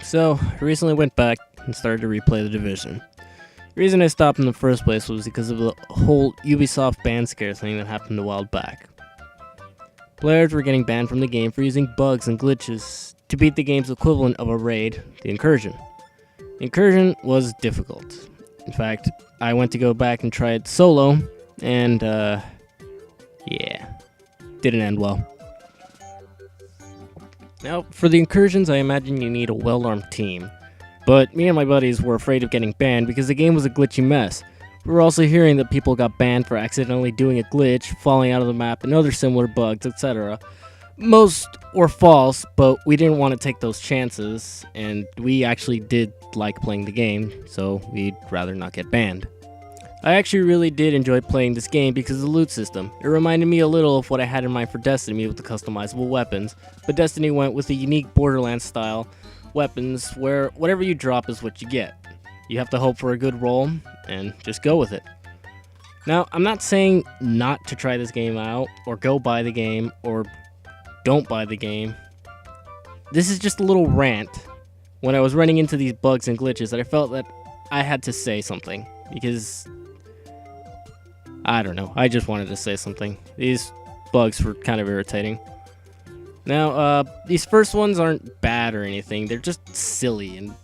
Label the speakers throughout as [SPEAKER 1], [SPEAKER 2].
[SPEAKER 1] So, I recently went back and started to replay The Division. The reason I stopped in the first place was because of the whole Ubisoft ban scare thing that happened a while back. Players were getting banned from the game for using bugs and glitches to beat the game's equivalent of a raid, the Incursion. The Incursion was difficult. In fact, I went to go back and try it solo, and didn't end well. Now, for the Incursions, I imagine you need a well-armed team. But me and my buddies were afraid of getting banned because the game was a glitchy mess. We were also hearing that people got banned for accidentally doing a glitch, falling out of the map, and other similar bugs, etc. Most were false, but we didn't want to take those chances, and we actually did like playing the game, so we'd rather not get banned. I actually really did enjoy playing this game because of the loot system. It reminded me a little of what I had in mind for Destiny with the customizable weapons, but Destiny went with a unique Borderlands style weapons where whatever you drop is what you get. You have to hope for a good roll and just go with it. Now, I'm not saying not to try this game out or go buy the game or don't buy the game. This is just a little rant when I was running into these bugs and glitches that I felt that I had to say something because I don't know, I just wanted to say something. These bugs were kind of irritating. Now, these first ones aren't bad or anything, they're just silly, and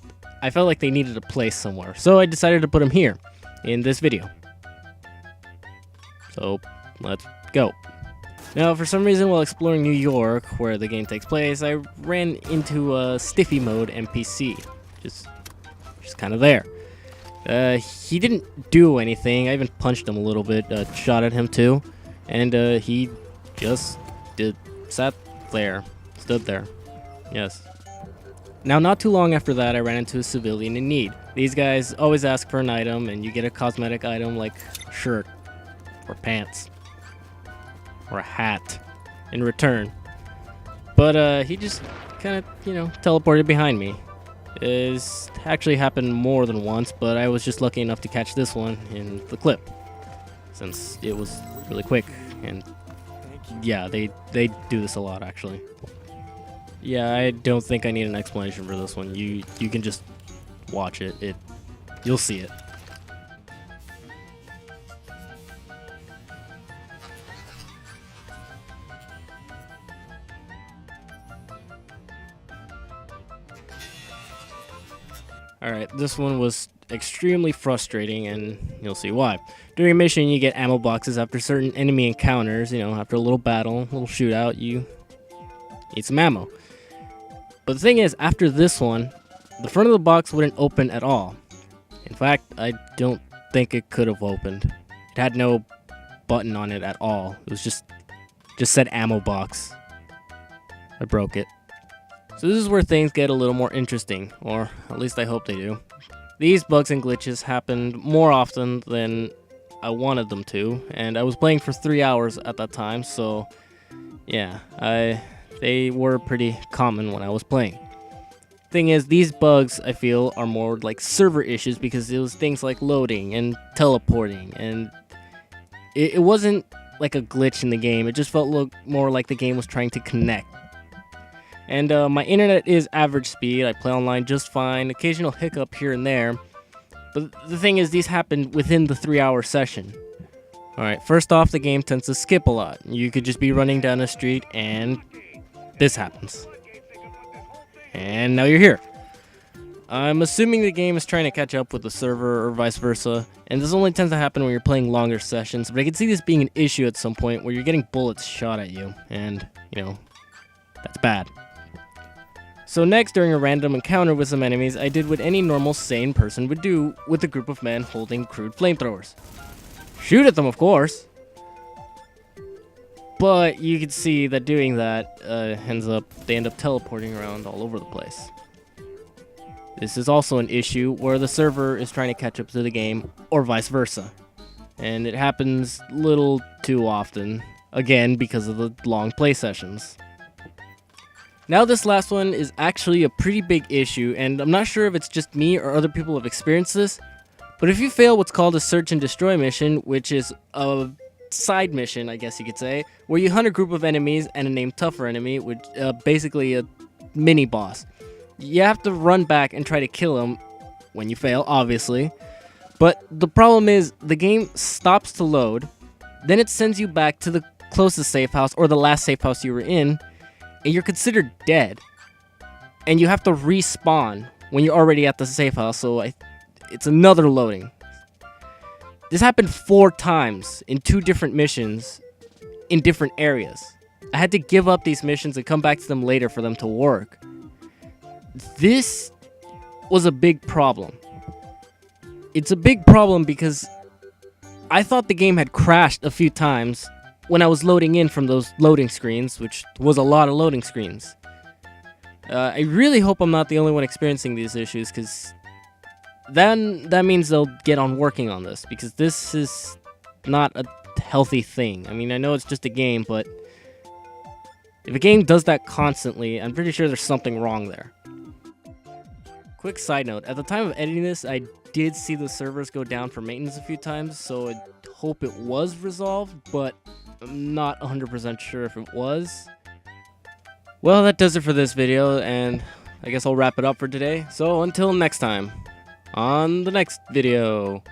[SPEAKER 1] I felt like they needed a place somewhere, so I decided to put them here, in this video. So, let's go. Now, for some reason, while exploring New York, where the game takes place, I ran into a Stiffy Mode NPC, just kind of there. He didn't do anything. I even punched him a little bit, shot at him too, and he just stood there. Yes. Now, not too long after that, I ran into a civilian in need. These guys always ask for an item, and you get a cosmetic item like a shirt, or pants, or a hat in return. But he just kind of, teleported behind me. It's actually happened more than once, but I was just lucky enough to catch this one in the clip, since it was really quick, and yeah, they do this a lot, actually. Yeah, I don't think I need an explanation for this one. You can just watch it. You'll see it. Alright, this one was extremely frustrating, and you'll see why. During a mission, you get ammo boxes after certain enemy encounters. After a little battle, a little shootout, you need some ammo. But the thing is, after this one, the front of the box wouldn't open at all. In fact, I don't think it could have opened. It had no button on it at all. It was just said ammo box. I broke it. So this is where things get a little more interesting, or at least I hope they do. These bugs and glitches happened more often than I wanted them to, and I was playing for 3 hours at that time, so yeah, they were pretty common when I was playing. Thing is, these bugs, I feel, are more like server issues because it was things like loading and teleporting, and it wasn't like a glitch in the game. It just felt more like the game was trying to connect. And my internet is average speed. I play online just fine. Occasional hiccup here and there. But the thing is, these happened within the 3-hour session. Alright, first off, the game tends to skip a lot. You could just be running down the street and this happens. And now you're here. I'm assuming the game is trying to catch up with the server or vice versa. And this only tends to happen when you're playing longer sessions. But I can see this being an issue at some point where you're getting bullets shot at you. And, that's bad. So next, during a random encounter with some enemies, I did what any normal sane person would do with a group of men holding crude flamethrowers. Shoot at them, of course. But you can see that doing that they end up teleporting around all over the place. This is also an issue where the server is trying to catch up to the game, or vice versa. And it happens little too often, again because of the long play sessions. Now this last one is actually a pretty big issue, and I'm not sure if it's just me or other people have experienced this, but if you fail what's called a search and destroy mission, which is a side mission, I guess you could say, where you hunt a group of enemies and a named tougher enemy, which basically a mini boss. you have to run back and try to kill him when you fail, obviously. But the problem is the game stops to load, then it sends you back to the closest safe house or the last safe house you were in, and you're considered dead. And you have to respawn when you're already at the safe house, so it's another loading. This happened 4 times in 2 different missions in different areas. I had to give up these missions and come back to them later for them to work. This was a big problem. It's a big problem because I thought the game had crashed a few times when I was loading in from those loading screens, which was a lot of loading screens. I really hope I'm not the only one experiencing these issues, because then that means they'll get on working on this, because this is not a healthy thing. I mean, I know it's just a game, but if a game does that constantly, I'm pretty sure there's something wrong there. Quick side note, at the time of editing this, I did see the servers go down for maintenance a few times, so I hope it was resolved, but I'm not 100% sure if it was. Well, that does it for this video, and I guess I'll wrap it up for today. So until next time, on the next video.